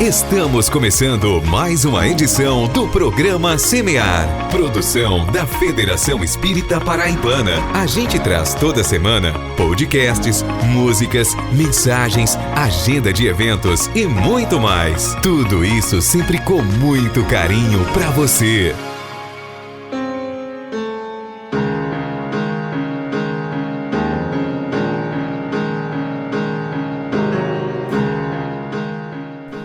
Estamos começando mais uma edição do programa Semear, produção da Federação Espírita Paraibana. A gente traz toda semana podcasts, músicas, mensagens, agenda de eventos e muito mais. Tudo isso sempre com muito carinho para você.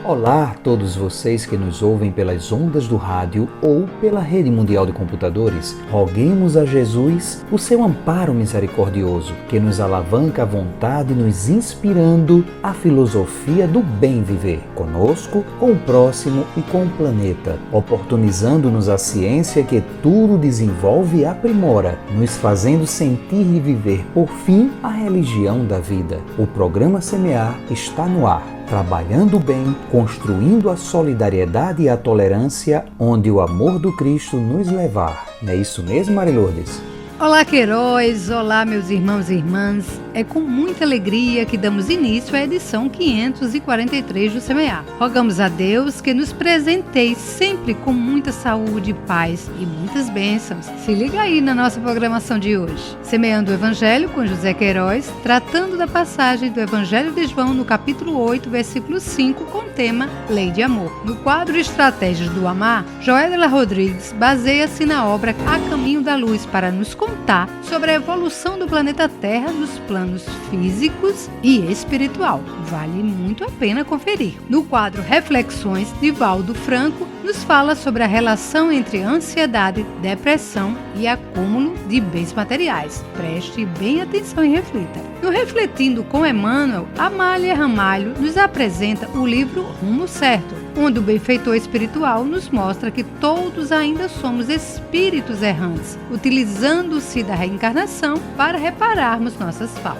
Olá a todos vocês que nos ouvem pelas ondas do rádio ou pela rede mundial de computadores. Roguemos a Jesus o seu amparo misericordioso, que nos alavanca à vontade, nos inspirando a filosofia do bem viver, conosco, com o próximo e com o planeta, oportunizando-nos a ciência que tudo desenvolve e aprimora, nos fazendo sentir e viver, por fim, a religião da vida. O programa Semear está no ar, trabalhando bem, construindo a solidariedade e a tolerância, onde o amor do Cristo nos levar. Não é isso mesmo, Mari Lourdes? Olá, Queiroz! Olá, meus irmãos e irmãs! É com muita alegria que damos início à edição 543 do Semear. Rogamos a Deus que nos presenteie sempre com muita saúde, paz e muitas bênçãos. Se liga aí na nossa programação de hoje. Semeando o Evangelho com José Queiroz, tratando da passagem do Evangelho de João no capítulo 8, versículo 5, com o tema Lei de Amor. No quadro Estratégias do Amar, Joélia Rodrigues baseia-se na obra A Caminho da Luz para nos contar sobre a evolução do planeta Terra nos planos físicos e espiritual. Vale muito a pena conferir. No quadro Reflexões, Divaldo Franco nos fala sobre a relação entre ansiedade, depressão e acúmulo de bens materiais. Preste bem atenção e reflita. No Refletindo com Emmanuel, Amália Ramalho nos apresenta o livro Rumo Certo, onde o benfeitor espiritual nos mostra que todos ainda somos espíritos errantes, utilizando-se da reencarnação para repararmos nossas faltas.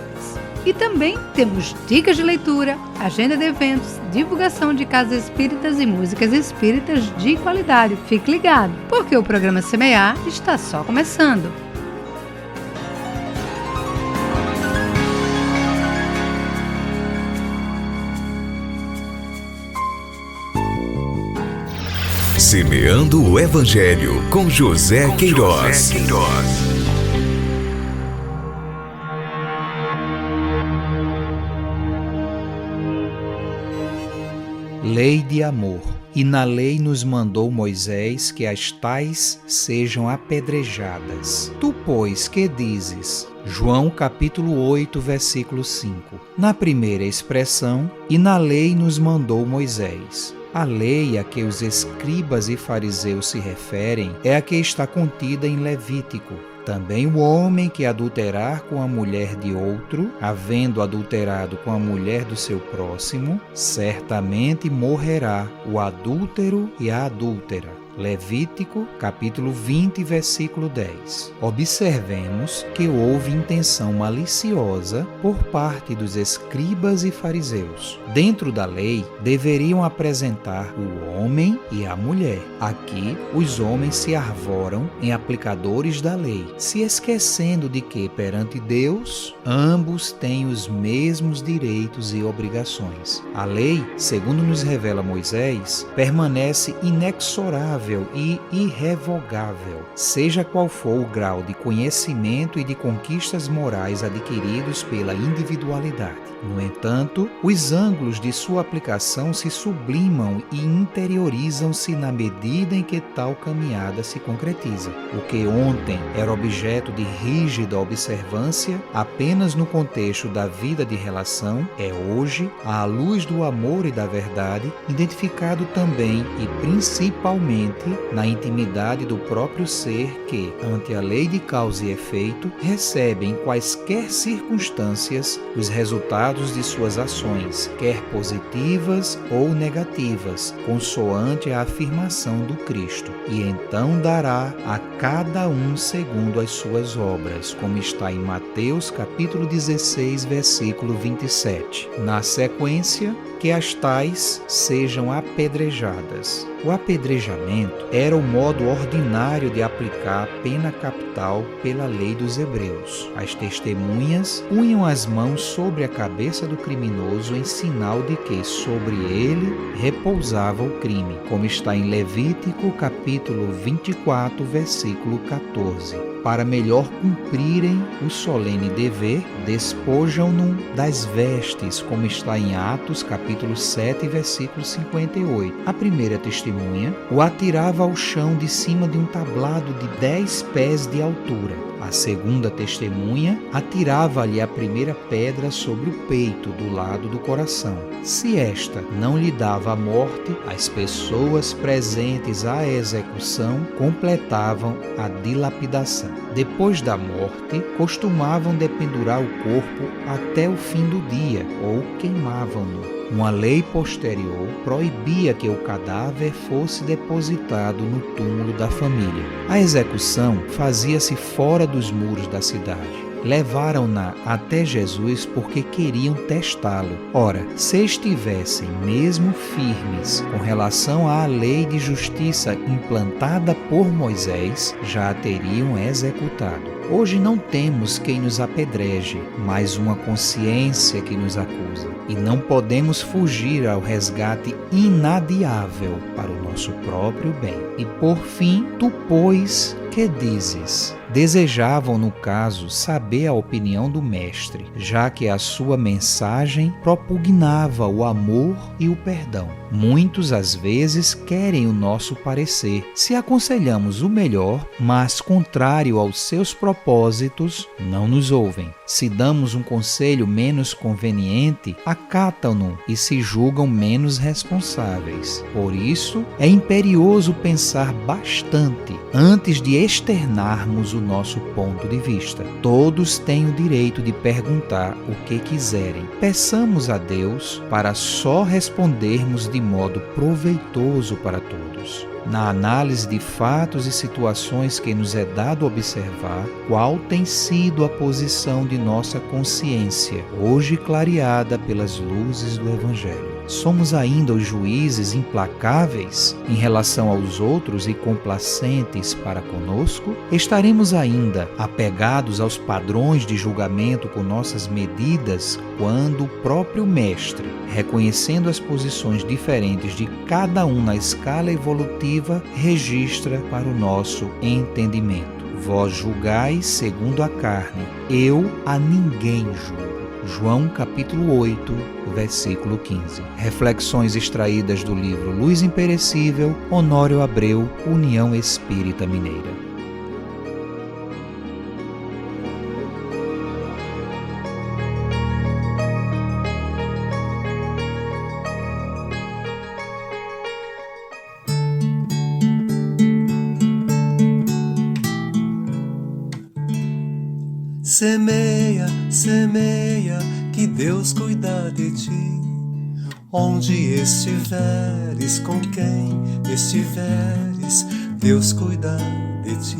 E também temos dicas de leitura, agenda de eventos, divulgação de casas espíritas e músicas espíritas de qualidade. Fique ligado, porque o programa Semear está só começando. Semeando o Evangelho com José Queiroz. Lei de amor. E na lei nos mandou Moisés que as tais sejam apedrejadas. Tu, pois, que dizes? João capítulo 8, versículo 5. Na primeira expressão, e na lei nos mandou Moisés. A lei a que os escribas e fariseus se referem é a que está contida em Levítico. Também o homem que adulterar com a mulher de outro, havendo adulterado com a mulher do seu próximo, certamente morrerá o adúltero e a adúltera. Levítico, capítulo 20, versículo 10. Observemos que houve intenção maliciosa por parte dos escribas e fariseus. Dentro da lei, deveriam apresentar o homem e a mulher. Aqui, os homens se arvoram em aplicadores da lei, se esquecendo de que, perante Deus, ambos têm os mesmos direitos e obrigações. A lei, segundo nos revela Moisés, permanece inexorável e irrevogável, seja qual for o grau de conhecimento e de conquistas morais adquiridos pela individualidade. No entanto, os ângulos de sua aplicação se sublimam e interiorizam-se na medida em que tal caminhada se concretiza. O que ontem era objeto de rígida observância apenas no contexto da vida de relação, é hoje, à luz do amor e da verdade, identificado também e principalmente na intimidade do próprio ser que, ante a lei de causa e efeito, recebe em quaisquer circunstâncias os resultados de suas ações, quer positivas ou negativas, consoante a afirmação do Cristo, e então dará a cada um segundo as suas obras, como está em Mateus capítulo 16, versículo 27. Na sequência, que as tais sejam apedrejadas. O apedrejamento era o modo ordinário de aplicar a pena capital pela lei dos hebreus. As testemunhas punham as mãos sobre a cabeça do criminoso em sinal de que sobre ele repousava o crime, como está em Levítico capítulo 24, versículo 14. Para melhor cumprirem o solene dever, despojam-no das vestes, como está em Atos, capítulo 7, versículo 58. A primeira testemunha o atirava ao chão de cima de um tablado de 10 pés de altura. A segunda testemunha atirava-lhe a primeira pedra sobre o peito, do lado do coração. Se esta não lhe dava a morte, as pessoas presentes à execução completavam a dilapidação. Depois da morte, costumavam dependurar o corpo até o fim do dia ou queimavam-no. Uma lei posterior proibia que o cadáver fosse depositado no túmulo da família. A execução fazia-se fora dos muros da cidade. Levaram-na até Jesus porque queriam testá-lo. Ora, se estivessem mesmo firmes com relação à lei de justiça implantada por Moisés, já a teriam executado. Hoje não temos quem nos apedreje, mas uma consciência que nos acusa. E não podemos fugir ao resgate inadiável para o nosso próprio bem. E por fim, tu, pois, que dizes? Desejavam, no caso, saber a opinião do mestre, já que a sua mensagem propugnava o amor e o perdão. Muitos, às vezes, querem o nosso parecer. Se aconselhamos o melhor, mas contrário aos seus propósitos, não nos ouvem. Se damos um conselho menos conveniente, acatam-no e se julgam menos responsáveis. Por isso, é imperioso pensar bastante antes de externarmos o nosso ponto de vista. Todos têm o direito de perguntar o que quiserem. Peçamos a Deus para só respondermos de modo proveitoso para todos. Na análise de fatos e situações que nos é dado observar, qual tem sido a posição de nossa consciência, hoje clareada pelas luzes do Evangelho? Somos ainda os juízes implacáveis em relação aos outros e complacentes para conosco? Estaremos ainda apegados aos padrões de julgamento com nossas medidas quando o próprio Mestre, reconhecendo as posições diferentes de cada um na escala evolutiva, registra para o nosso entendimento? Vós julgais segundo a carne, eu a ninguém julgo. João capítulo 8, versículo 15. Reflexões extraídas do livro Luz Imperecível, Honório Abreu, União Espírita Mineira. Semeia, semeia, que Deus cuida de ti. Onde estiveres, com quem estiveres, Deus cuida de ti.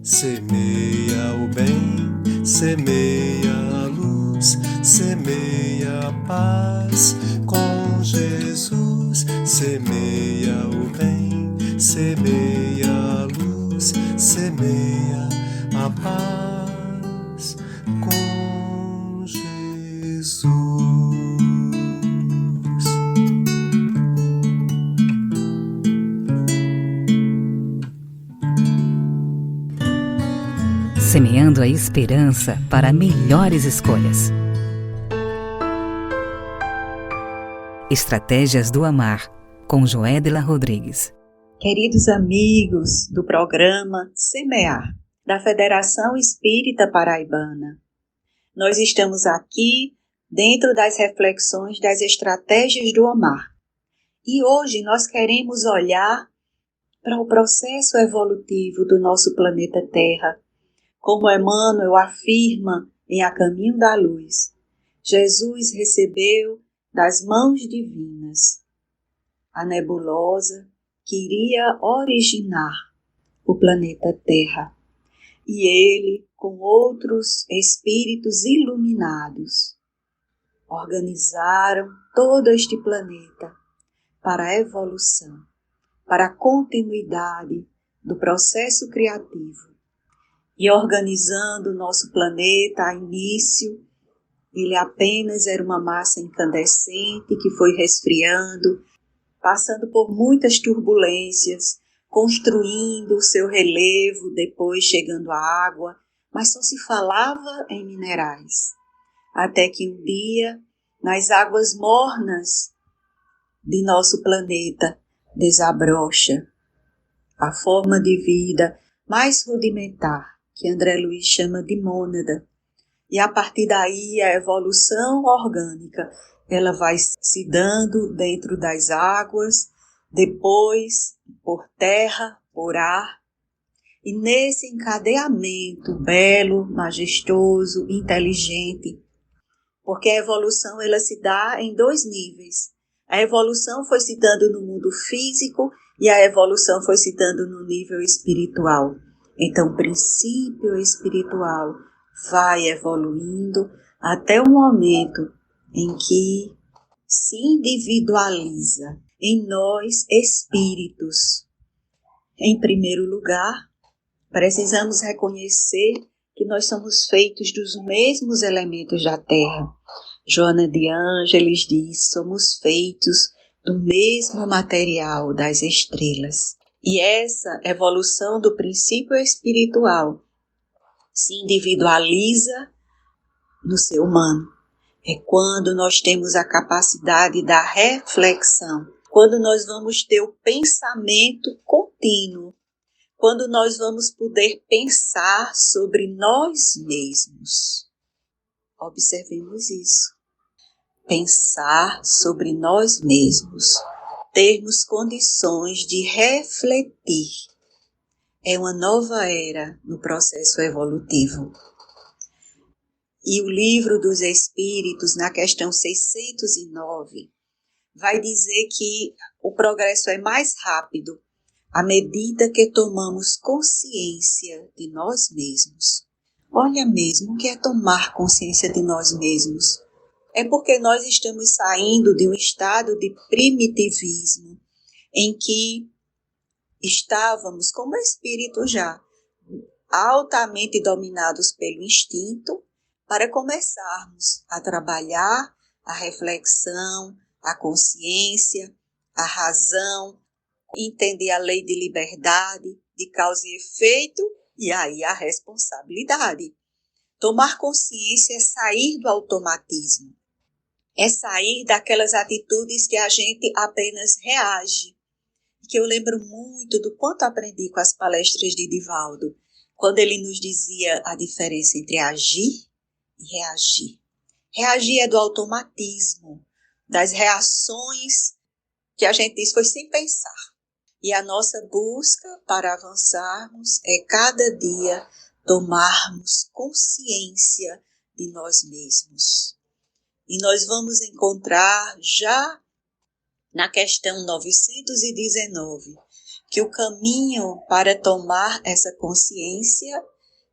Semeia o bem, semeia a luz, semeia a paz com Jesus. Semeia o bem, semeia a luz, semeia a paz com Jesus. Semeando a esperança para melhores escolhas. Estratégias do Amar, com Joédela Rodrigues. Queridos amigos do programa Semear, da Federação Espírita Paraibana, nós estamos aqui dentro das reflexões das estratégias do Amar. E hoje nós queremos olhar para o processo evolutivo do nosso planeta Terra. Como Emmanuel afirma em A Caminho da Luz, Jesus recebeu das mãos divinas a nebulosa que iria originar o planeta Terra. E ele, com outros espíritos iluminados, organizaram todo este planeta para a evolução, para a continuidade do processo criativo. E organizando o nosso planeta a início, ele apenas era uma massa incandescente que foi resfriando, passando por muitas turbulências, construindo o seu relevo, depois chegando à água, mas só se falava em minerais. Até que um dia, nas águas mornas de nosso planeta, desabrocha a forma de vida mais rudimentar, que André Luiz chama de mônada. E a partir daí a evolução orgânica, ela vai se dando dentro das águas, depois por terra, por ar. E nesse encadeamento belo, majestoso, inteligente, porque a evolução ela se dá em 2 níveis. A evolução foi se dando no mundo físico e a evolução foi se dando no nível espiritual. Então o princípio espiritual vai evoluindo até o momento em que se individualiza em nós espíritos. Em primeiro lugar, precisamos reconhecer que nós somos feitos dos mesmos elementos da Terra. Joana de Ângeles diz, somos feitos do mesmo material das estrelas. E essa evolução do princípio espiritual se individualiza no ser humano. É quando nós temos a capacidade da reflexão, quando nós vamos ter o pensamento contínuo, quando nós vamos poder pensar sobre nós mesmos. Observemos isso. Pensar sobre nós mesmos, termos condições de refletir. É uma nova era no processo evolutivo. E o Livro dos Espíritos, na questão 609, vai dizer que o progresso é mais rápido à medida que tomamos consciência de nós mesmos. Olha mesmo o que é tomar consciência de nós mesmos. É porque nós estamos saindo de um estado de primitivismo, em que estávamos como espíritos já altamente dominados pelo instinto, para começarmos a trabalhar a reflexão, a consciência, a razão, entender a lei de liberdade, de causa e efeito, e aí a responsabilidade. Tomar consciência é sair do automatismo, é sair daquelas atitudes que a gente apenas reage. Que eu lembro muito do quanto aprendi com as palestras de Divaldo, quando ele nos dizia a diferença entre agir e reagir. Reagir é do automatismo, das reações que a gente diz foi sem pensar. E a nossa busca para avançarmos é cada dia tomarmos consciência de nós mesmos. E nós vamos encontrar já na questão 919 que o caminho para tomar essa consciência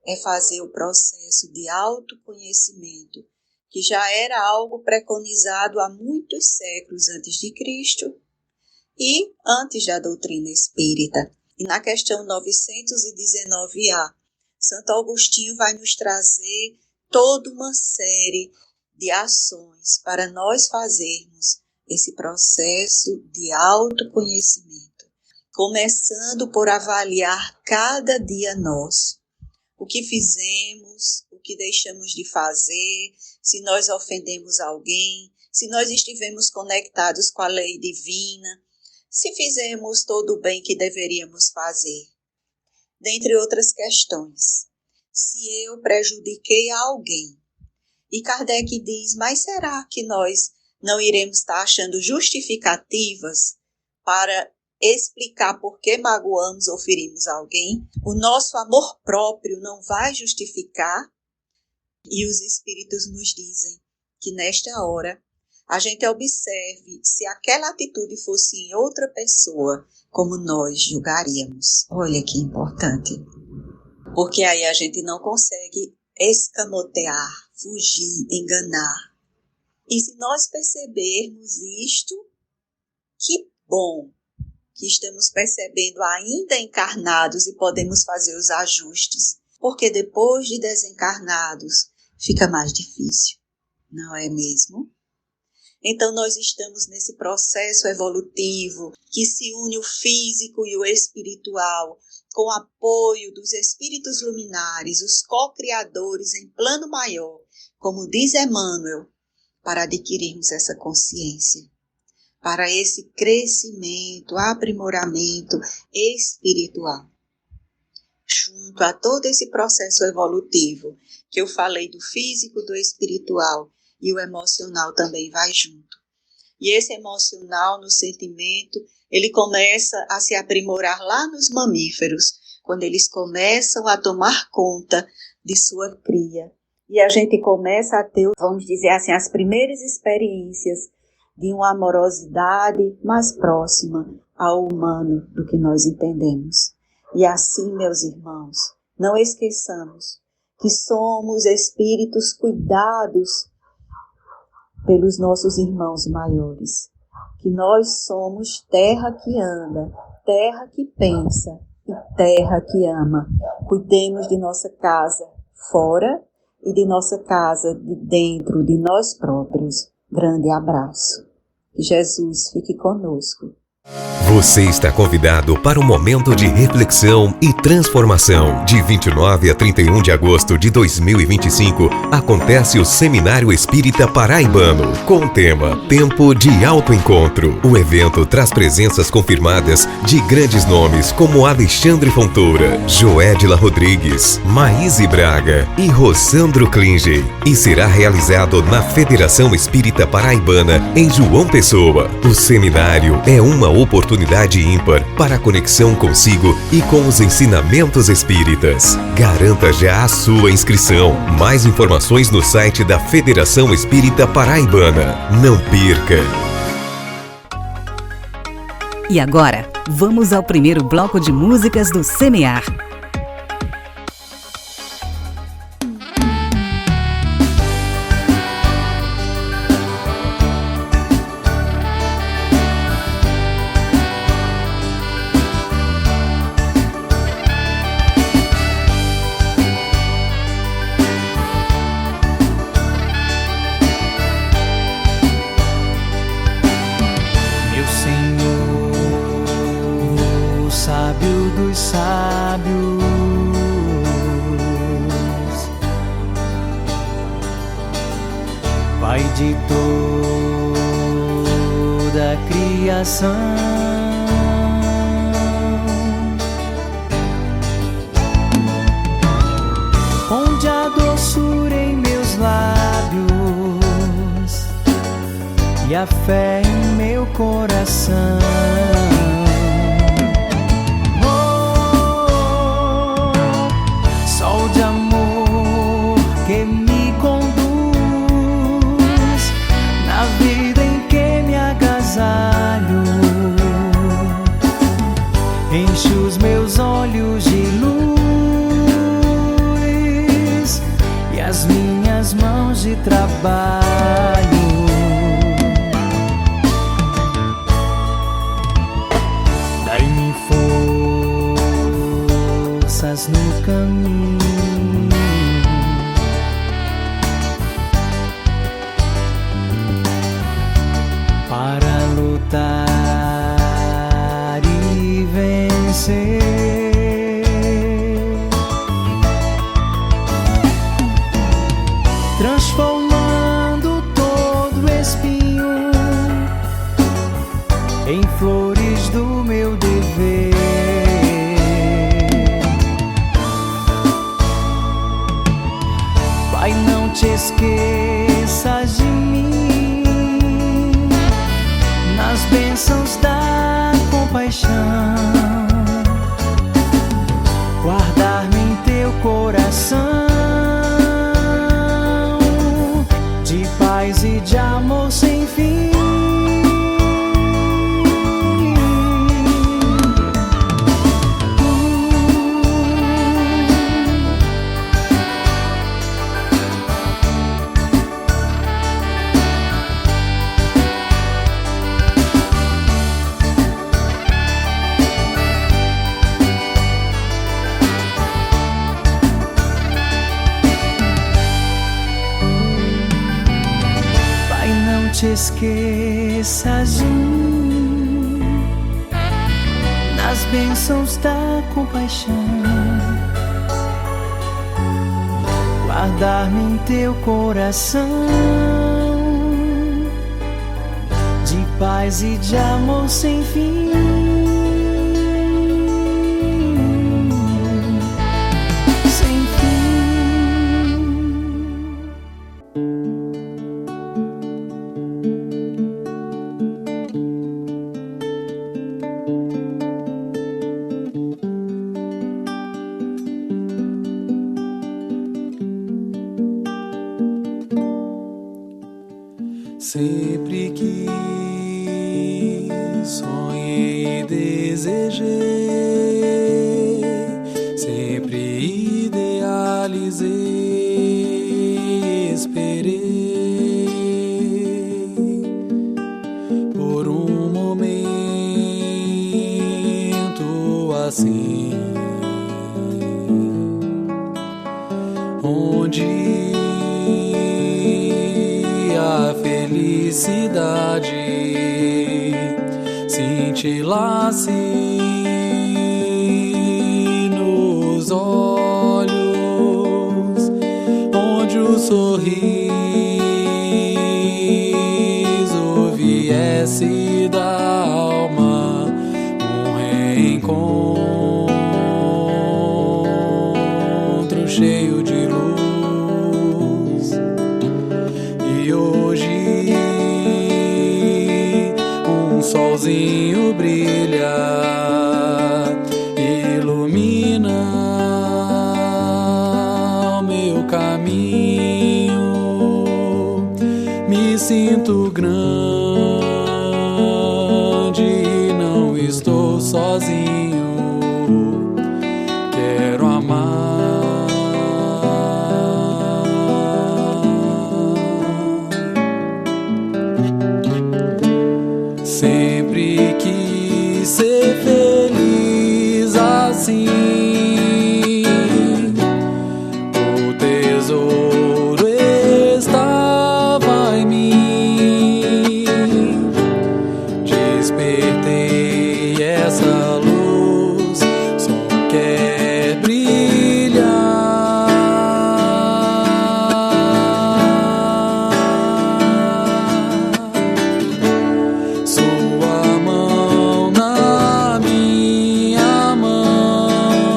é fazer o processo de autoconhecimento, que já era algo preconizado há muitos séculos antes de Cristo e antes da doutrina espírita. E na questão 919A, Santo Agostinho vai nos trazer toda uma série de ações para nós fazermos esse processo de autoconhecimento, começando por avaliar cada dia nosso. O que fizemos, o que deixamos de fazer, se nós ofendemos alguém, se nós estivemos conectados com a lei divina, se fizemos todo o bem que deveríamos fazer. Dentre outras questões, se eu prejudiquei alguém. E Kardec diz, mas será que nós não iremos estar achando justificativas para explicar por que magoamos ou ferimos alguém? O nosso amor próprio não vai justificar? E os Espíritos nos dizem que nesta hora a gente observe se aquela atitude fosse em outra pessoa, como nós julgaríamos. Olha que importante. Porque aí a gente não consegue escamotear, fugir, enganar. E se nós percebermos isto, que bom que estamos percebendo ainda encarnados e podemos fazer os ajustes, porque depois de desencarnados fica mais difícil, não é mesmo? Então nós estamos nesse processo evolutivo que se une o físico e o espiritual, com o apoio dos espíritos luminares, os co-criadores em plano maior, como diz Emmanuel, para adquirirmos essa consciência, para esse crescimento, aprimoramento espiritual. Junto a todo esse processo evolutivo, que eu falei do físico, do espiritual, e o emocional também vai junto. E esse emocional, no sentimento, ele começa a se aprimorar lá nos mamíferos, quando eles começam a tomar conta de sua cria. E a gente começa a ter, vamos dizer assim, as primeiras experiências de uma amorosidade mais próxima ao humano do que nós entendemos. E assim, meus irmãos, não esqueçamos que somos espíritos cuidados pelos nossos irmãos maiores, que nós somos terra que anda, terra que pensa e terra que ama. Cuidemos de nossa casa fora e de nossa casa de dentro de nós próprios. Grande abraço. Que Jesus fique conosco. Você está convidado para um momento de reflexão e transformação. De 29 a 31 de agosto de 2025, acontece o Seminário Espírita Paraibano, com o tema Tempo de Autoencontro. O evento traz presenças confirmadas de grandes nomes como Alexandre Fontoura, Joédila Rodrigues, Maíse Braga e Rossandro Klinge, e será realizado na Federação Espírita Paraibana, em João Pessoa. O seminário é uma oportunidade ímpar para a conexão consigo e com os ensinamentos espíritas. Garanta já a sua inscrição. Mais informações no site da Federação Espírita Paraibana. Não perca! E agora, vamos ao primeiro bloco de músicas do Semear. Pai de toda a criação, onde a doçura em meus lábios e a fé em meu coração. Sol de amor que me conduz na vida em que me agasalho, enche os meus olhos de luz e as minhas mãos de trabalho. Dai-me forças no caminho, para lutar e vencer. Transformando todo espinho em flores do meu dever. Pai, não te esqueças de mim nas bênçãos da compaixão. Guardar-me em teu coração de paz e de amor sem fim. esqueças nas bênçãos da compaixão. Guardar-me em teu coração de paz e de amor sem fim. Sem fim. Sempre que sonhei e desejei, sempre idealizei, esperei por um momento assim, onde a felicidade cintilasse nos olhos, onde o sorriso viesse da alma, um reencontro cheio de luz. E hoje um solzinho brilha, ilumina o meu caminho. Me sinto grande e não estou sozinho. Quero amar. Sempre quis ser feliz assim. O tesouro estava em mim. Despertei essa luz, só quer brilhar. Sua mão na minha mão,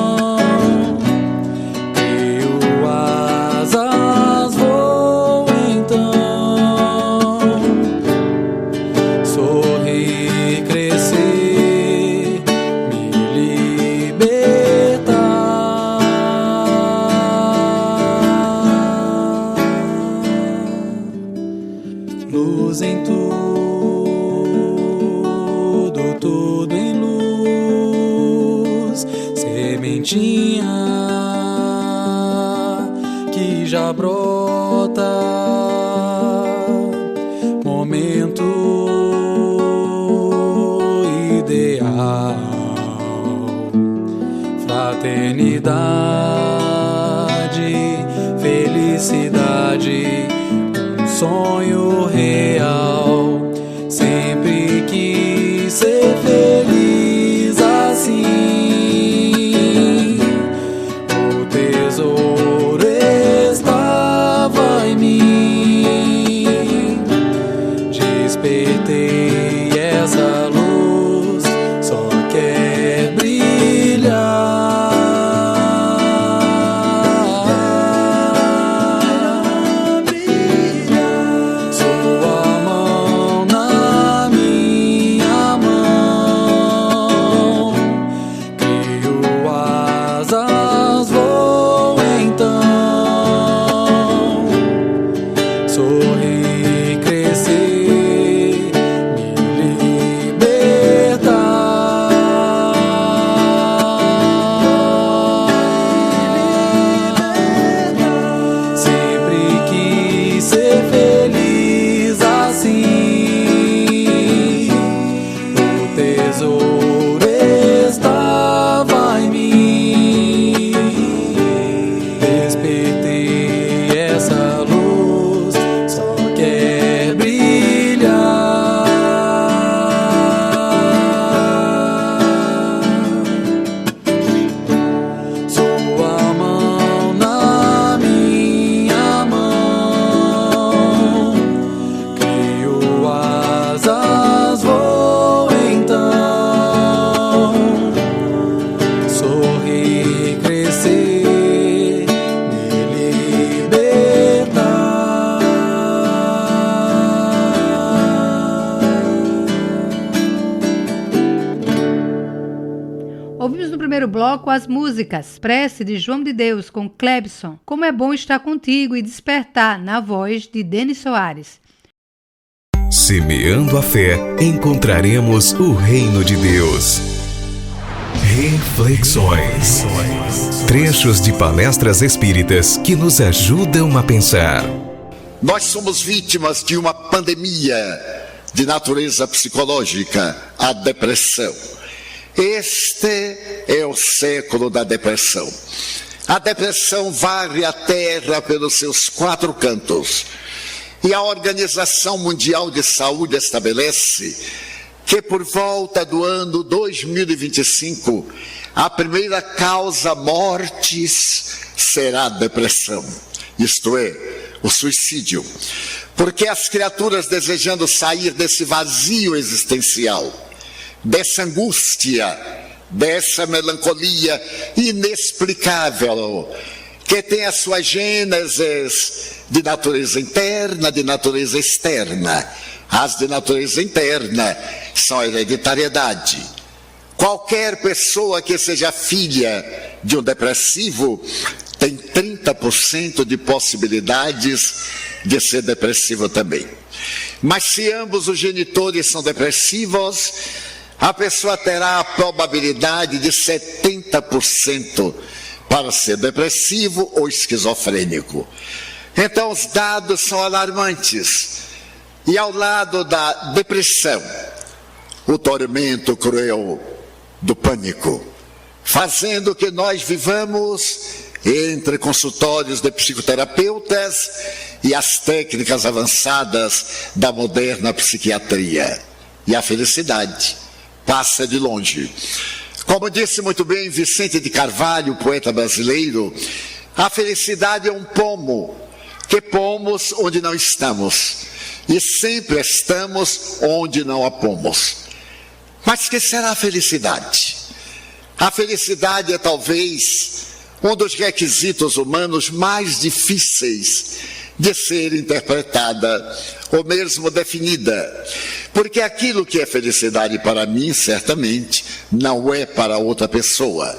eu asas vou então, sorrir, crescer, me libertar. Luz em tudo, tudo em luz, sementinha que já brota, momento ideal, fraternidade, felicidade, um sonho real. Sempre quis ser feliz assim. O tesouro estava em mim. Despertei essa luz, só quer brilhar. Sua mão na minha primeiro bloco, as músicas Prece de João de Deus com Clebson, Como é Bom Estar Contigo e Despertar, na voz de Denis Soares. Semeando a fé, encontraremos o reino de Deus. Reflexões. Trechos de palestras espíritas que nos ajudam a pensar. Nós somos vítimas de uma pandemia de natureza psicológica, a depressão. Este é o século da depressão. A depressão varre a terra pelos seus 4 cantos. E a Organização Mundial de Saúde estabelece que por volta do ano 2025, a primeira causa mortes será a depressão, isto é, o suicídio. Porque as criaturas desejando sair desse vazio existencial, dessa angústia, dessa melancolia inexplicável, que tem as suas gêneses de natureza interna, de natureza externa. As de natureza interna são a hereditariedade. Qualquer pessoa que seja filha de um depressivo tem 30% de possibilidades de ser depressivo também. Mas se ambos os genitores são depressivos, a pessoa terá a probabilidade de 70% para ser depressivo ou esquizofrênico. Então os dados são alarmantes. E ao lado da depressão, o tormento cruel do pânico, fazendo que nós vivamos entre consultórios de psicoterapeutas e as técnicas avançadas da moderna psiquiatria. E a felicidade passa de longe. Como disse muito bem Vicente de Carvalho, poeta brasileiro, a felicidade é um pomo, que pomos onde não estamos, e sempre estamos onde não a pomos. Mas que será a felicidade? A felicidade é talvez um dos requisitos humanos mais difíceis de ser interpretada ou mesmo definida, porque aquilo que é felicidade para mim, certamente, não é para outra pessoa.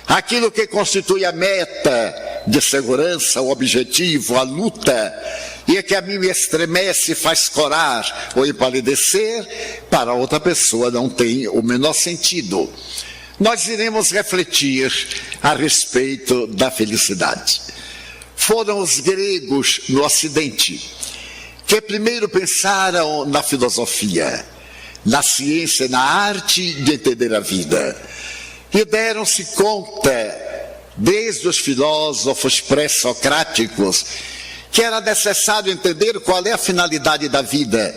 Aquilo que constitui a meta de segurança, o objetivo, a luta, e que a mim me estremece, faz corar ou empalidecer, para outra pessoa não tem o menor sentido. Nós iremos refletir a respeito da felicidade. Foram os gregos no Ocidente que primeiro pensaram na filosofia, na ciência, na arte de entender a vida, e deram-se conta, desde os filósofos pré-socráticos, que era necessário entender qual é a finalidade da vida.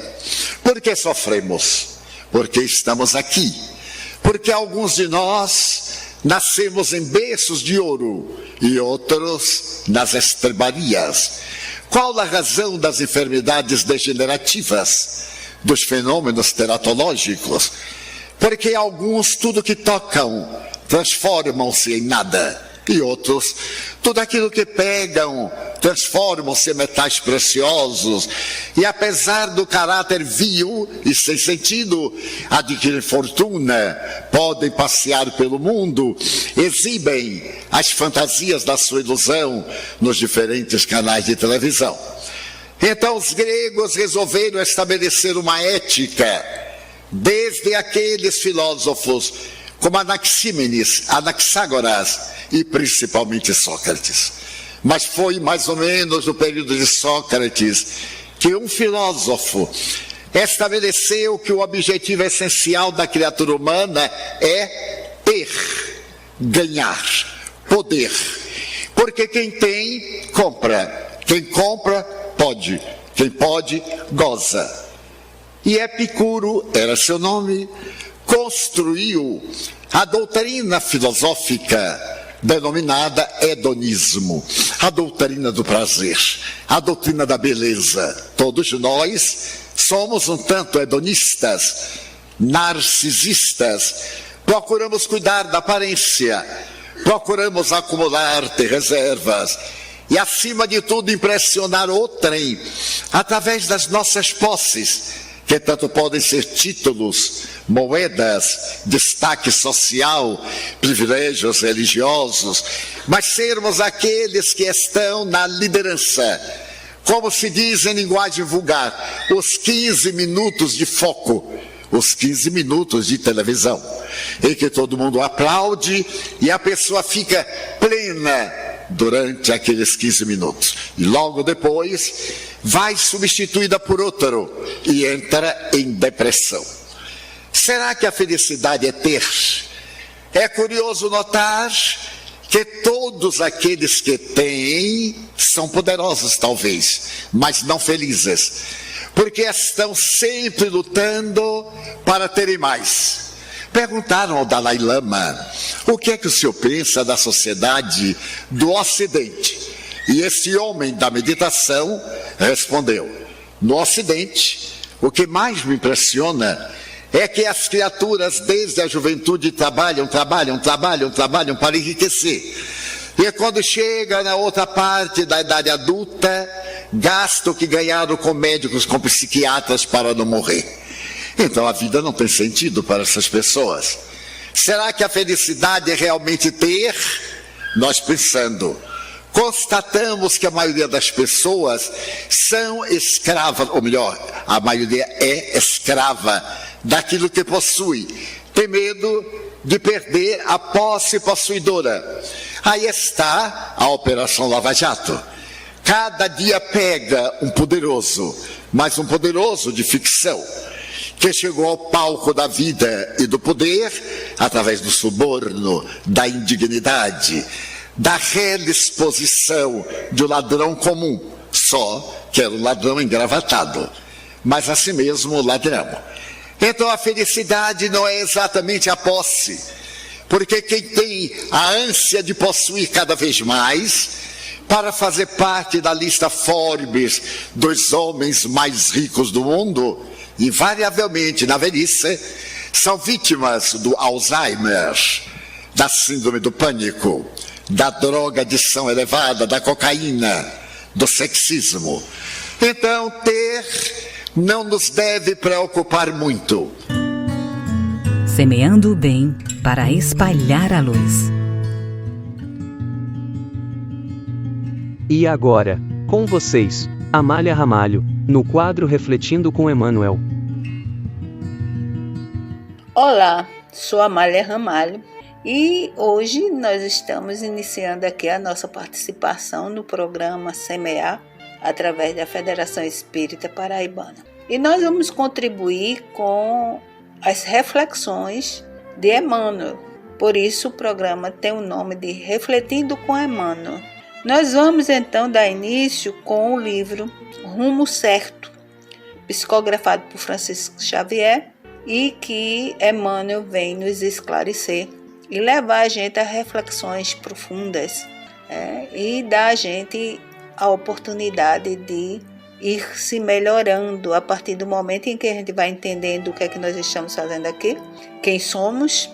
Por que sofremos? Porque estamos aqui. Porque alguns de nós nascemos em berços de ouro e outros nas estrebarias. Qual a razão das enfermidades degenerativas, dos fenômenos teratológicos? Porque alguns tudo que tocam transformam-se em nada, e outros tudo aquilo que pegam transformam-se em metais preciosos, e apesar do caráter vil e sem sentido, adquirem fortuna, podem passear pelo mundo, exibem as fantasias da sua ilusão nos diferentes canais de televisão. Então os gregos resolveram estabelecer uma ética, desde aqueles filósofos como Anaxímenes, Anaxágoras e principalmente Sócrates. Mas foi mais ou menos no período de Sócrates que um filósofo estabeleceu que o objetivo essencial da criatura humana é ter, ganhar, poder. Porque quem tem, compra. Quem compra, pode. Quem pode, goza. E Epicuro, era seu nome, construiu a doutrina filosófica denominada hedonismo, a doutrina do prazer, a doutrina da beleza. Todos nós somos um tanto hedonistas, narcisistas, procuramos cuidar da aparência, procuramos acumular, ter reservas e, acima de tudo, impressionar outrem através das nossas posses, que tanto podem ser títulos, moedas, destaque social, privilégios religiosos, mas sermos aqueles que estão na liderança. Como se diz em linguagem vulgar, os 15 minutos de foco, os 15 minutos de televisão, em que todo mundo aplaude e a pessoa fica plena durante aqueles 15 minutos. E logo depois vai substituída por outro e entra em depressão. Será que a felicidade é ter? É curioso notar que todos aqueles que têm são poderosos, talvez, mas não felizes, porque estão sempre lutando para terem mais. Perguntaram ao Dalai Lama o que é que o senhor pensa da sociedade do Ocidente. E esse homem da meditação respondeu: no Ocidente, o que mais me impressiona é que as criaturas desde a juventude trabalham para enriquecer. E quando chega na outra parte da idade adulta, gastam o que ganharam com médicos, com psiquiatras para não morrer. Então a vida não tem sentido para essas pessoas. Será que a felicidade é realmente ter? Nós pensando, constatamos que a maioria das pessoas são escravas, ou melhor, a maioria é escrava daquilo que possui. Tem medo de perder a posse possuidora. Aí está a Operação Lava Jato. Cada dia pega um poderoso, mas um poderoso de ficção, que chegou ao palco da vida e do poder através do suborno, da indignidade, da real exposição de um ladrão comum, só que era um ladrão engravatado, mas assim mesmo ladrão. Então a felicidade não é exatamente a posse, porque quem tem a ânsia de possuir cada vez mais, para fazer parte da lista Forbes dos homens mais ricos do mundo, invariavelmente na velhice, são vítimas do Alzheimer, da síndrome do pânico, da drogadição elevada, da cocaína, do sexismo. Então ter não nos deve preocupar muito. Semeando o bem para espalhar a luz. E agora, com vocês, Amália Ramalho, no quadro Refletindo com Emmanuel. Olá, sou Amália Ramalho e hoje nós estamos iniciando aqui a nossa participação no programa Semear, através da Federação Espírita Paraibana. E nós vamos contribuir com as reflexões de Emmanuel. Por isso o programa tem o nome de Refletindo com Emmanuel. Nós vamos então dar início com o livro Rumo Certo, psicografado por Francisco Xavier, e que Emmanuel vem nos esclarecer e levar a gente a reflexões profundas, e dar a gente a oportunidade de ir se melhorando a partir do momento em que a gente vai entendendo o que é que nós estamos fazendo aqui, quem somos,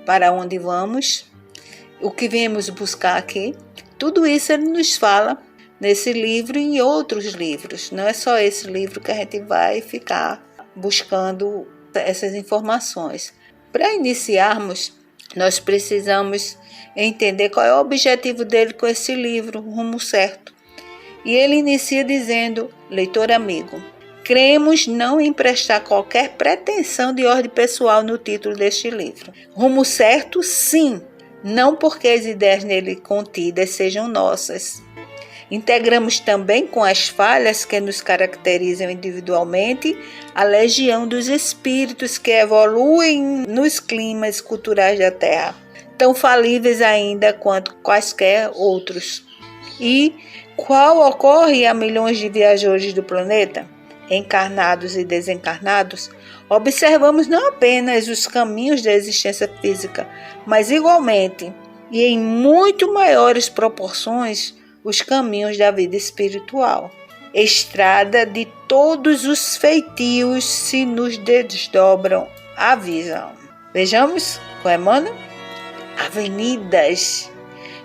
para onde vamos, o que viemos buscar aqui. Tudo isso ele nos fala nesse livro e em outros livros. Não é só esse livro que a gente vai ficar buscando essas informações. Para iniciarmos, nós precisamos entender qual é o objetivo dele com esse livro, Rumo Certo. E ele inicia dizendo: leitor amigo, cremos não emprestar qualquer pretensão de ordem pessoal no título deste livro. Rumo certo, sim, não porque as ideias nele contidas sejam nossas. Integramos também com as falhas que nos caracterizam individualmente a legião dos espíritos que evoluem nos climas culturais da Terra, tão falíveis ainda quanto quaisquer outros. E qual ocorre a milhões de viajores do planeta, encarnados e desencarnados, observamos não apenas os caminhos da existência física, mas igualmente e em muito maiores proporções os caminhos da vida espiritual. Estrada de todos os feitios se nos desdobram a visão. Vejamos com Emmanuel? Avenidas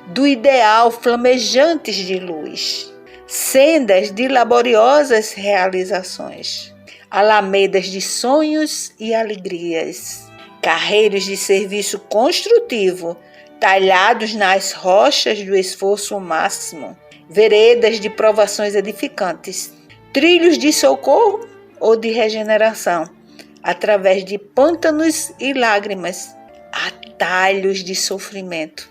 do ideal flamejantes de luz, sendas de laboriosas realizações, alamedas de sonhos e alegrias, carreiros de serviço construtivo, talhados nas rochas do esforço máximo, veredas de provações edificantes, trilhos de socorro ou de regeneração, através de pântanos e lágrimas, atalhos de sofrimento,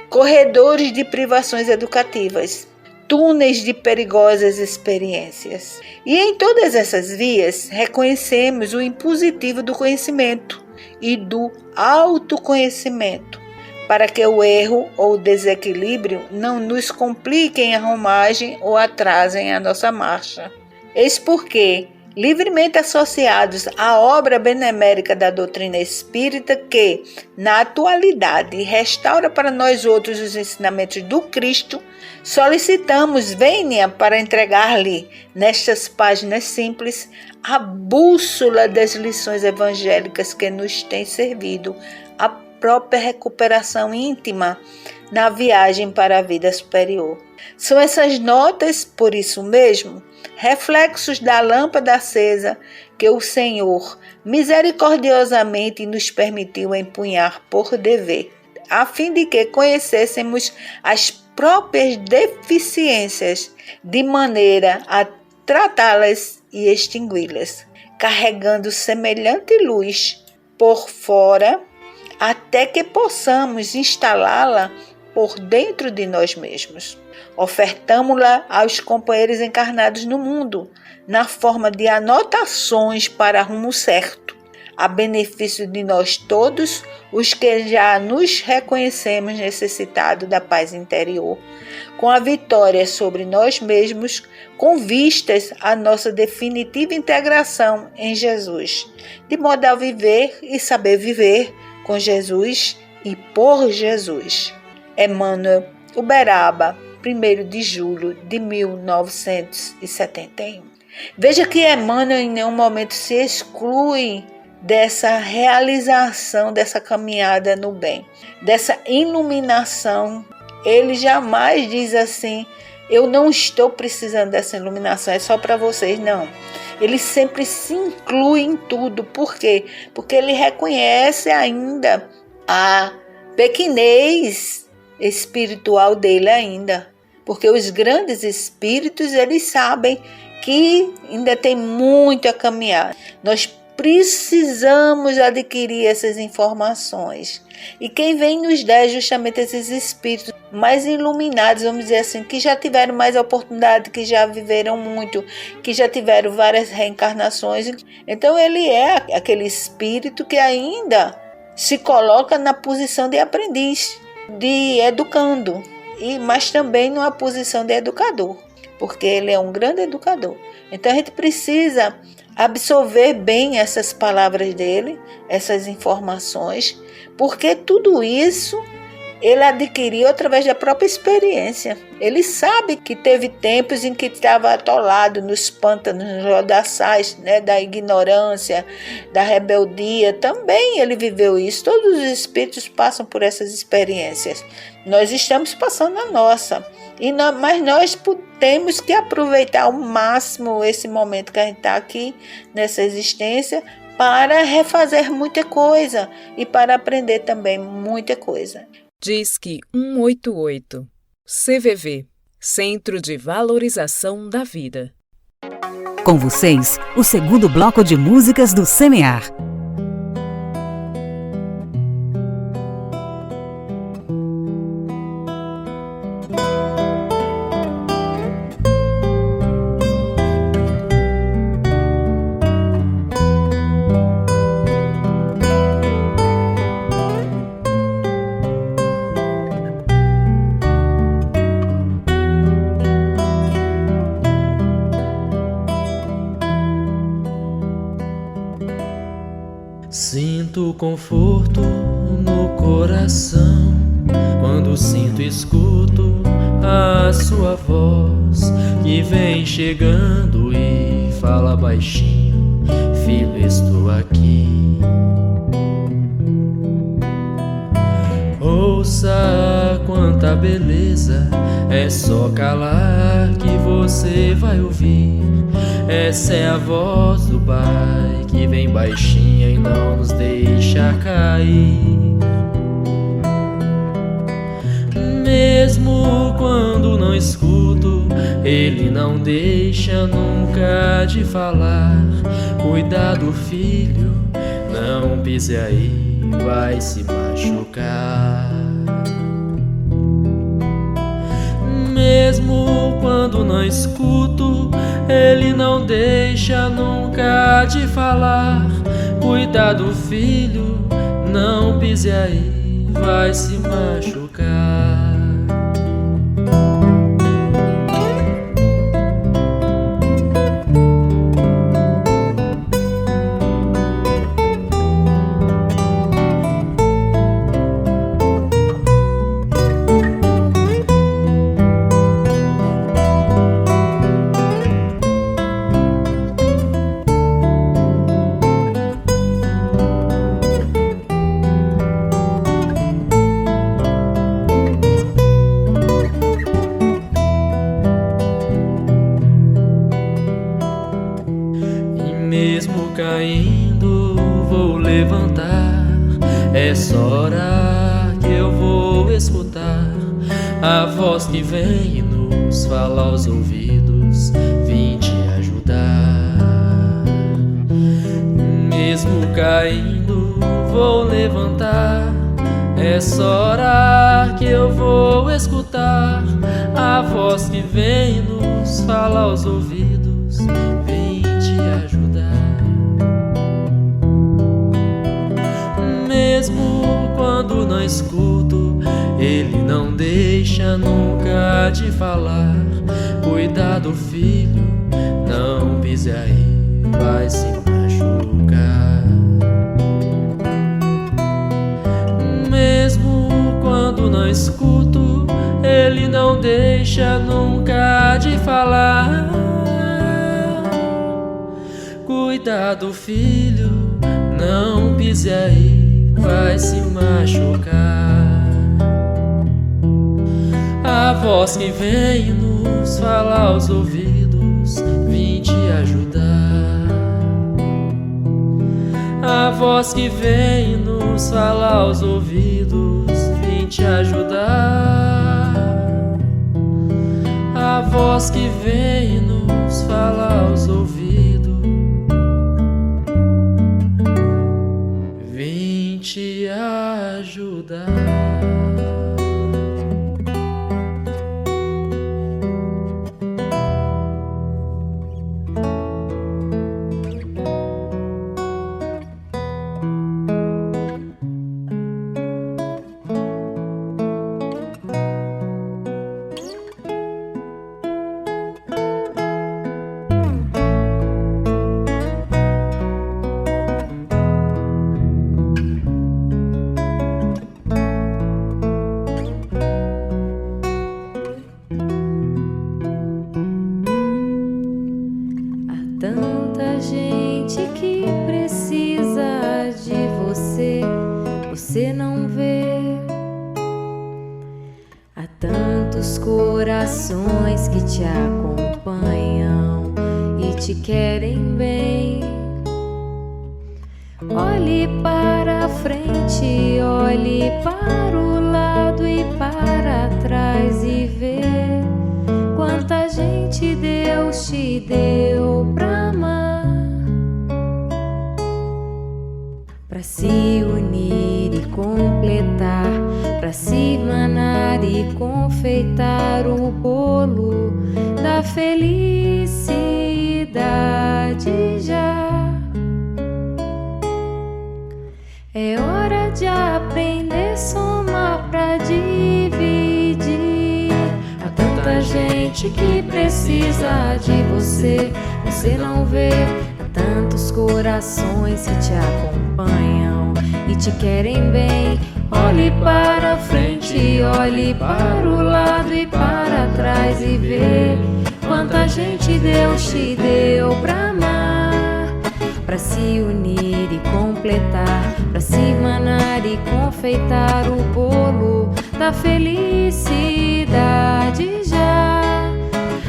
corredores de privações educativas, túneis de perigosas experiências. E em todas essas vias, reconhecemos o impositivo do conhecimento e do autoconhecimento, para que o erro ou o desequilíbrio não nos compliquem a romagem ou atrasem a nossa marcha. Eis porque, livremente associados à obra benemérica da doutrina espírita que, na atualidade, restaura para nós outros os ensinamentos do Cristo, solicitamos vênia para entregar-lhe, nestas páginas simples, a bússola das lições evangélicas que nos tem servido a própria recuperação íntima na viagem para a vida superior. São essas notas, por isso mesmo, reflexos da lâmpada acesa que o Senhor misericordiosamente nos permitiu empunhar por dever, a fim de que conhecêssemos as próprias deficiências, de maneira a tratá-las e extingui-las, carregando semelhante luz por fora, até que possamos instalá-la por dentro de nós mesmos. Ofertamo-la aos companheiros encarnados no mundo, na forma de anotações para rumo certo, a benefício de nós todos, os que já nos reconhecemos necessitados da paz interior, com a vitória sobre nós mesmos, com vistas à nossa definitiva integração em Jesus, de modo a viver e saber viver com Jesus e por Jesus. Emmanuel, Uberaba, 1º de julho de 1971. Veja que Emmanuel em nenhum momento se exclui dessa realização, dessa caminhada no bem, dessa iluminação. Ele jamais diz assim, eu não estou precisando dessa iluminação, é só para vocês, não. Ele sempre se inclui em tudo. Por quê? Porque ele reconhece ainda a pequenez espiritual dele ainda. Porque os grandes espíritos, eles sabem que ainda tem muito a caminhar. Nós precisamos adquirir essas informações. E quem vem nos dar é justamente esses espíritos mais iluminados, vamos dizer assim, que já tiveram mais oportunidade, que já viveram muito, que já tiveram várias reencarnações. Então ele é aquele espírito que ainda se coloca na posição de aprendiz, de educando, mas também numa posição de educador, porque ele é um grande educador. Então a gente precisa absorver bem essas palavras dele, essas informações, porque tudo isso ele adquiriu através da própria experiência. Ele sabe que teve tempos em que estava atolado nos pântanos, nos lodaçais, da ignorância, da rebeldia. Também ele viveu isso. Todos os espíritos passam por essas experiências. Nós estamos passando a nossa. Mas nós temos que aproveitar ao máximo esse momento que a gente está aqui, nessa existência, para refazer muita coisa e para aprender também muita coisa. Disque 188, CVV, Centro de Valorização da Vida. Com vocês, o segundo bloco de músicas do Semear. Sinto conforto no coração quando sinto e escuto a sua voz que vem chegando e fala baixinho: filho, estou aqui. Ouça quanta beleza, é só calar que você vai ouvir. Essa é a voz do Pai que vem baixinha e não nos deixa cair. Mesmo quando não escuto, Ele não deixa nunca de falar. Cuidado, filho, não pise aí, vai se machucar. Mesmo quando não escuto, Ele não deixa nunca de falar. Cuidado, filho, não pise aí, vai se machucar. Mesmo caindo, vou levantar. Essa hora que eu vou escutar a voz que vem nos fala aos ouvidos: vim te ajudar. Mesmo caindo, vou levantar. Essa hora que eu vou escutar a voz que vem nos fala aos ouvidos: vim te ajudar. Mesmo quando não escuto, Ele não deixa nunca de falar. Cuidado, filho, não pise aí, vai se machucar. Mesmo quando não escuto, Ele não deixa nunca de falar. Cuidado, filho, não pise aí, vai se machucar. A voz que vem nos fala aos ouvidos: vim te ajudar. A voz que vem nos fala aos ouvidos: vim te ajudar. A voz que vem nos fala aos ouvidos: vim te ajudar. Tanta gente que precisa de você, você não vê. Há tantos corações que te acompanham e te querem bem. Olhe para a frente, olhe para o lado e para trás e vê quanta gente Deus te deu pra amar, pra se unir e completar, pra se manar e confeitar o bolo da felicidade já. É hora de aprender a somar pra dividir. Há tanta gente que precisa de você, você não vê. Há tantos corações que te acompanham e te querem bem. Olhe para a frente, olhe para o lado e para trás e vê quanta gente Deus te deu pra amar, pra se unir e completar, pra se manar e confeitar o bolo da felicidade já.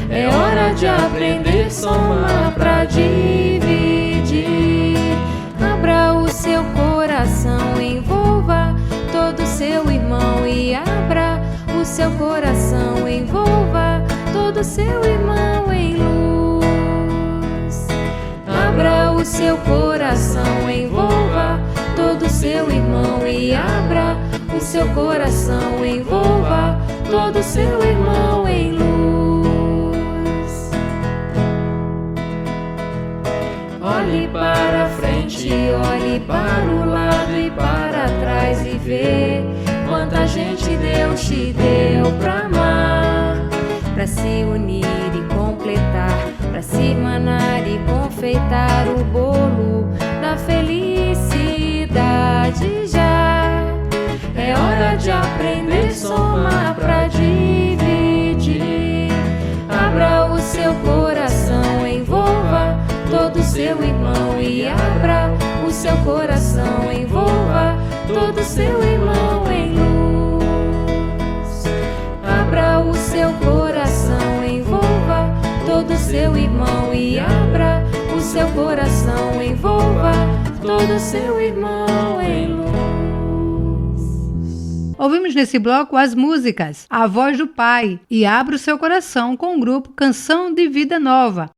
É É hora de aprender a somar pra dividir. Abra o seu coração, envolva todo seu irmão e abra o seu coração, envolva todo seu irmão em luz. Abra o seu coração, envolva todo seu irmão e abra o seu coração, envolva todo seu irmão em luz. Olhe para frente, olhe para o lado e para trás e vê quanta gente Deus te deu pra amar, pra se unir e completar, pra se irmanar e confeitar o bolo da felicidade já. É hora de aprender a somar pra dividir. Abra o seu coração, envolva todo seu irmão e abra o seu coração, envolva todo seu irmão em luz. Abra o seu coração, envolva todo seu irmão e abra o seu coração, envolva todo seu irmão em luz. Ouvimos nesse bloco as músicas A Voz do Pai e Abra o Seu Coração com o grupo Canção de Vida Nova.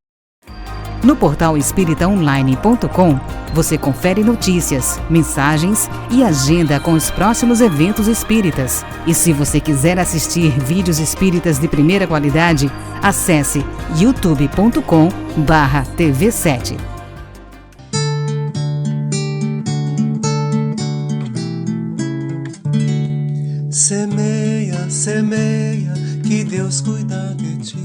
No portal espíritaonline.com, você confere notícias, mensagens e agenda com os próximos eventos espíritas. E se você quiser assistir vídeos espíritas de primeira qualidade, acesse youtube.com/TV7. Semeia, semeia, que Deus cuida de ti.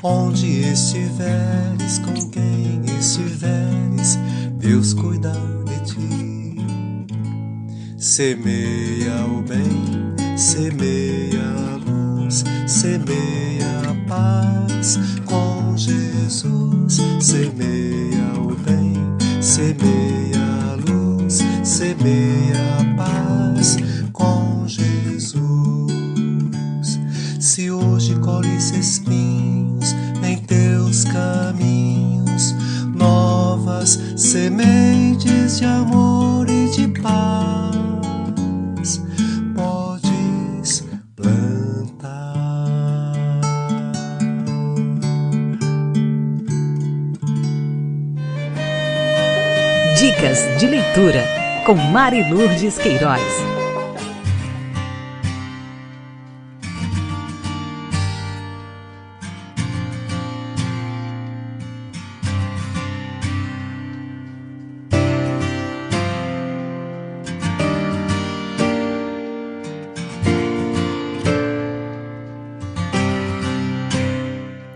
Onde estiveres, com quem estiveres, Deus cuida de ti. Semeia o bem, semeia a luz, semeia a paz com Jesus. Semeia o bem, semeia a luz, semeia a paz com Jesus. Se hoje colhes espinhos em teus caminhos, novas sementes de amor e de paz podes plantar. Dicas de leitura com Mari Lourdes Queiroz.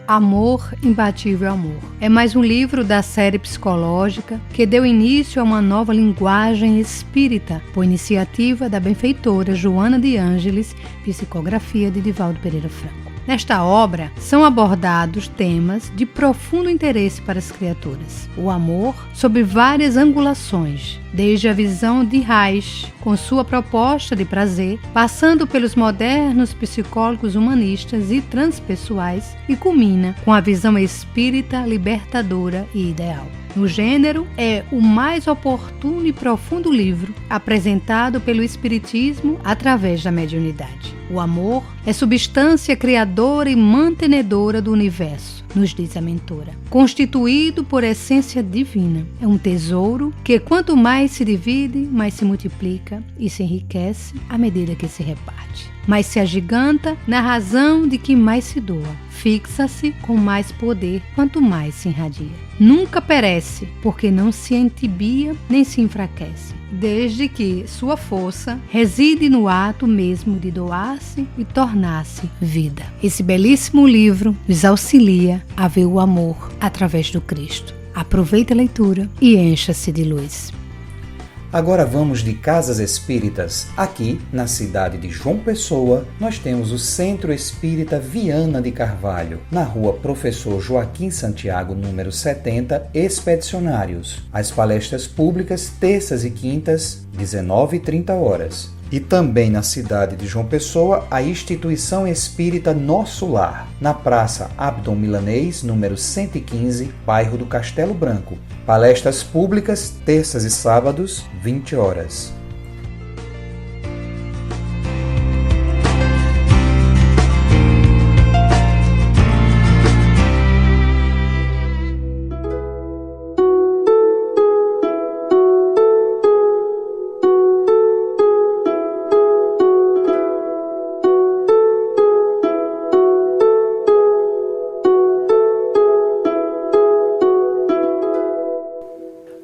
Amor, Imbatível Amor. É mais um livro da série psicológica que deu início a uma nova linguagem espírita, por iniciativa da benfeitora Joana de Ângeles, psicografia de Divaldo Pereira Franco. Nesta obra, são abordados temas de profundo interesse para as criaturas. O amor, sob várias angulações, desde a visão de Reich, com sua proposta de prazer, passando pelos modernos psicólogos humanistas e transpessoais, e culmina com a visão espírita libertadora e ideal. No gênero, é o mais oportuno e profundo livro apresentado pelo Espiritismo através da mediunidade. O amor é substância criadora e mantenedora do universo, nos diz a mentora, constituído por essência divina. É um tesouro que, quanto mais se divide, mais se multiplica e se enriquece à medida que se reparte. Mas se agiganta na razão de que mais se doa. Fixa-se com mais poder quanto mais se irradia. Nunca perece, porque não se entibia nem se enfraquece, desde que sua força reside no ato mesmo de doar-se e tornar-se vida. Esse belíssimo livro nos auxilia a ver o amor através do Cristo. Aproveite a leitura e encha-se de luz. Agora vamos de casas espíritas. Aqui, na cidade de João Pessoa, nós temos o Centro Espírita Viana de Carvalho, na rua Professor Joaquim Santiago, número 70, Expedicionários. As palestras públicas, terças e quintas, 19h30. E também na cidade de João Pessoa, a Instituição Espírita Nosso Lar, na Praça Abdon Milanês, número 115, bairro do Castelo Branco. Palestras públicas, terças e sábados, 20 horas.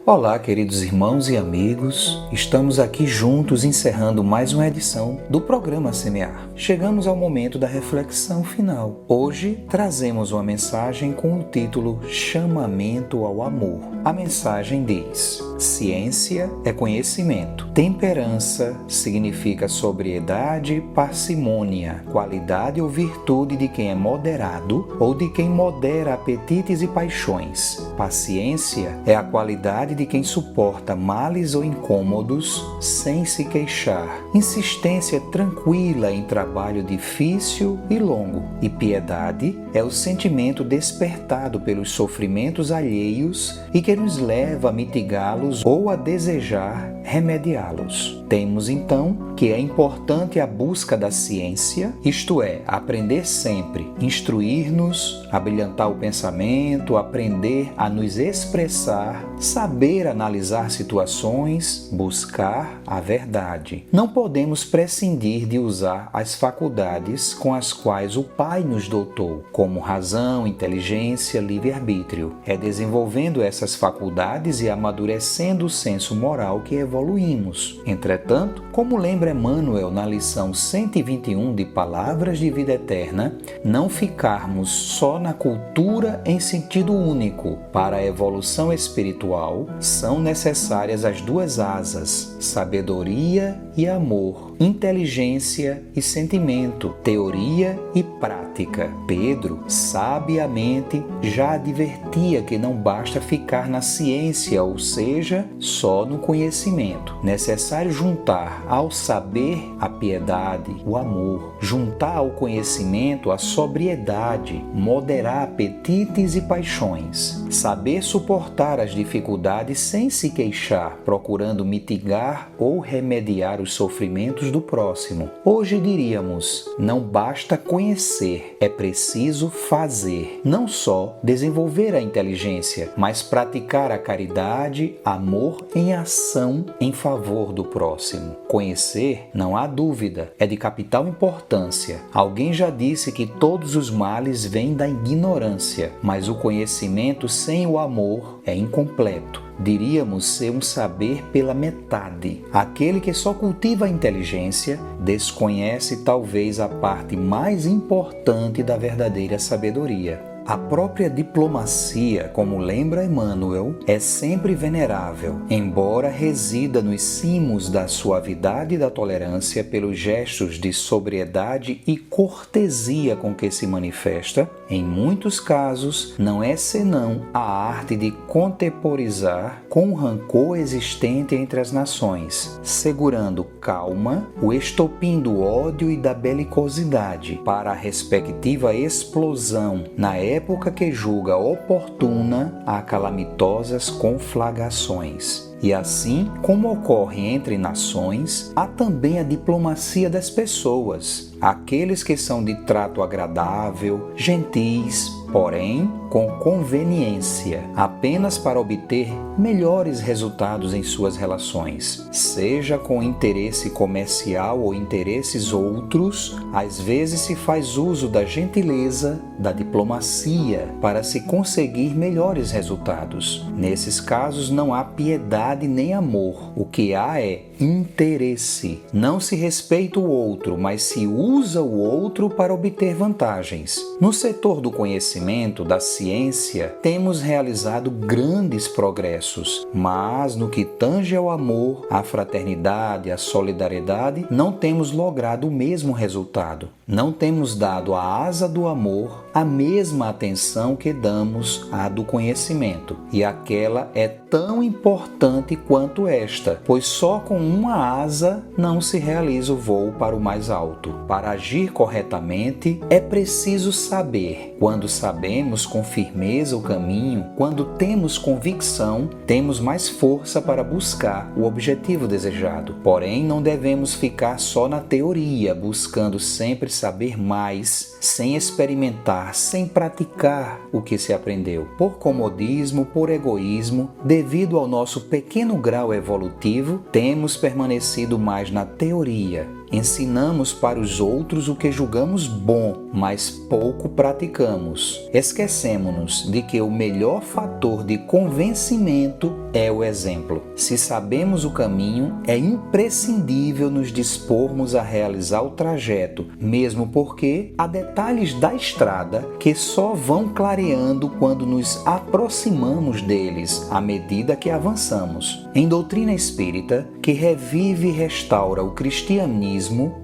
Olá, queridos irmãos e amigos, estamos aqui juntos encerrando mais uma edição do programa Semear. Chegamos ao momento da reflexão final. Hoje trazemos uma mensagem com o título Chamamento ao Amor. A mensagem diz: ciência é conhecimento, temperança significa sobriedade, parcimônia, qualidade ou virtude de quem é moderado ou de quem modera apetites e paixões. Paciência é a qualidade de quem suporta males ou incômodos sem se queixar. Insistência tranquila em trabalho difícil e longo. E piedade é o sentimento despertado pelos sofrimentos alheios e que nos leva a mitigá-los ou a desejar remediá-los. Temos então que é importante a busca da ciência, isto é, aprender sempre, instruir-nos, abrilhantar o pensamento, aprender a nos expressar, saber analisar situações, buscar a verdade. Não podemos prescindir de usar as faculdades com as quais o Pai nos dotou, como razão, inteligência, livre-arbítrio. É desenvolvendo essas faculdades e amadurecendo o senso moral que evoluímos. Entretanto, como lembra Emmanuel na lição 121 de Palavras de Vida Eterna, não ficarmos só na cultura em sentido único. Para a evolução espiritual, são necessárias as duas asas, sabedoria e amor, inteligência e sentimento, teoria e prática. Pedro, sabiamente, já advertia que não basta ficar na ciência, ou seja, só no conhecimento. Necessário juntar ao saber a piedade, o amor, juntar ao conhecimento a sobriedade, moderar apetites e paixões, saber suportar as dificuldades sem se queixar, procurando mitigar ou remediar os sofrimentos do próximo. Hoje diríamos, não basta conhecer, é preciso fazer. Não só desenvolver a inteligência, mas praticar a caridade, amor em ação em favor do próximo. Conhecer, não há dúvida, é de capital importância. Alguém já disse que todos os males vêm da ignorância, mas o conhecimento sem o amor é incompleto. Diríamos ser um saber pela metade. Aquele que só cultiva a inteligência desconhece talvez a parte mais importante da verdadeira sabedoria. A própria diplomacia, como lembra Emmanuel, é sempre venerável, embora resida nos cimos da suavidade e da tolerância pelos gestos de sobriedade e cortesia com que se manifesta. Em muitos casos, não é senão a arte de contemporizar com o rancor existente entre as nações, segurando calma o estopim do ódio e da belicosidade para a respectiva explosão na época que julga oportuna a calamitosas conflagrações. E assim, como ocorre entre nações, há também a diplomacia das pessoas, aqueles que são de trato agradável, gentis, porém com conveniência, apenas para obter melhores resultados em suas relações, seja com interesse comercial ou interesses outros. Às vezes se faz uso da gentileza, da diplomacia, para se conseguir melhores resultados. Nesses casos não há piedade nem amor, o que há é interesse. Não se respeita o outro, mas se usa o outro para obter vantagens. No setor do conhecimento, da ciência, temos realizado grandes progressos, mas no que tange ao amor, à fraternidade, à solidariedade, não temos logrado o mesmo resultado. Não temos dado a asa do amor a mesma atenção que damos à do conhecimento, e aquela é tão importante quanto esta, pois só com uma asa não se realiza o voo para o mais alto. Para agir corretamente, é preciso saber. Quando sabemos com firmeza o caminho, quando temos convicção, temos mais força para buscar o objetivo desejado. Porém, não devemos ficar só na teoria, buscando sempre saber mais, sem experimentar, sem praticar o que se aprendeu. Por comodismo, por egoísmo, devido ao nosso pequeno grau evolutivo, temos permanecido mais na teoria. Ensinamos para os outros o que julgamos bom, mas pouco praticamos. Esquecemos-nos de que o melhor fator de convencimento é o exemplo. Se sabemos o caminho, é imprescindível nos dispormos a realizar o trajeto, mesmo porque há detalhes da estrada que só vão clareando quando nos aproximamos deles à medida que avançamos. Em doutrina espírita, que revive e restaura o cristianismo,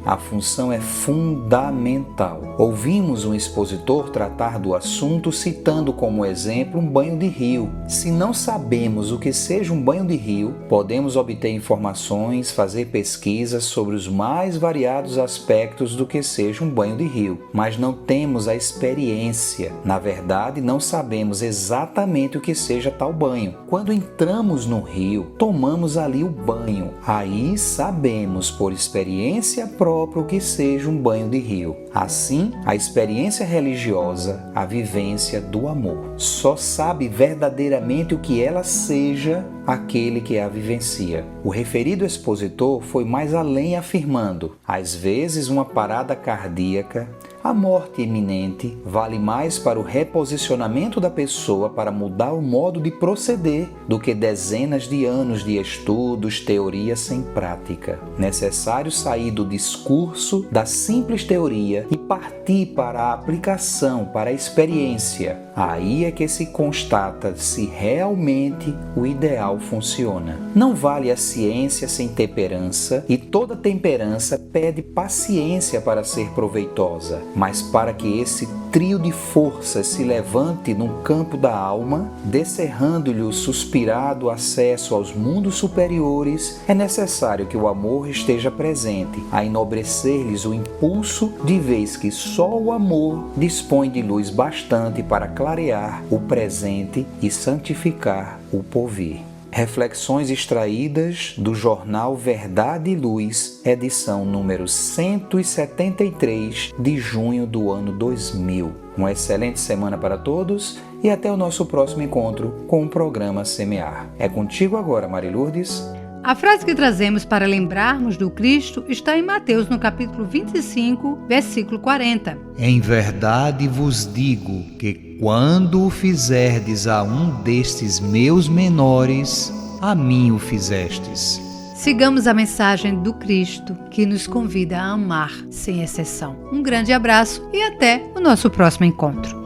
a função é fundamental. Ouvimos um expositor tratar do assunto citando como exemplo um banho de rio. Se não sabemos o que seja um banho de rio, podemos obter informações, fazer pesquisas sobre os mais variados aspectos do que seja um banho de rio, mas não temos a experiência. Na verdade, não sabemos exatamente o que seja tal banho. Quando entramos no rio, tomamos ali o banho. Aí sabemos por experiência própria o que seja um banho de rio. Assim, a experiência religiosa, a vivência do amor. Só sabe verdadeiramente o que ela seja aquele que a vivencia. O referido expositor foi mais além afirmando: às vezes uma parada cardíaca, a morte iminente, vale mais para o reposicionamento da pessoa para mudar o modo de proceder do que dezenas de anos de estudos, teoria sem prática. Necessário sair do discurso, da simples teoria e partir para a aplicação, para a experiência. Aí é que se constata se realmente o ideal funciona. Não vale a ciência sem temperança, e toda temperança pede paciência para ser proveitosa. Mas para que esse trio de forças se levante no campo da alma, descerrando-lhe o suspirado acesso aos mundos superiores, é necessário que o amor esteja presente, a enobrecer-lhes o impulso, de vez que só o amor dispõe de luz bastante para clarear o presente e santificar o porvir. Reflexões extraídas do jornal Verdade e Luz, edição número 173 de junho do ano 2000. Uma excelente semana para todos e até o nosso próximo encontro com o programa Semear. É contigo agora, Marilurdes. A frase que trazemos para lembrarmos do Cristo está em Mateus, no capítulo 25, versículo 40. Em verdade vos digo que quando o fizerdes a um destes meus menores, a mim o fizestes. Sigamos a mensagem do Cristo, que nos convida a amar sem exceção. Um grande abraço e até o nosso próximo encontro.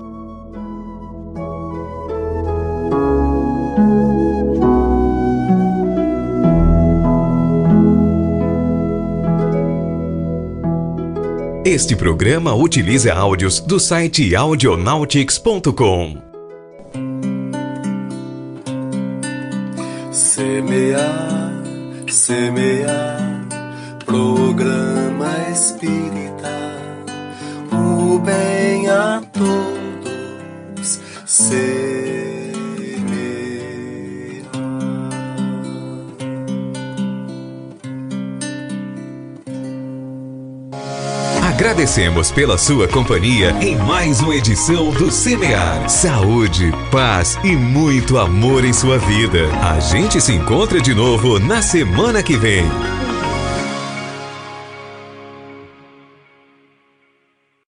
Este programa utiliza áudios do site audionautics.com. Semear, semear, programa espírita, o bem a todos semear. Agradecemos pela sua companhia em mais uma edição do Semear. Saúde, paz e muito amor em sua vida. A gente se encontra de novo na semana que vem.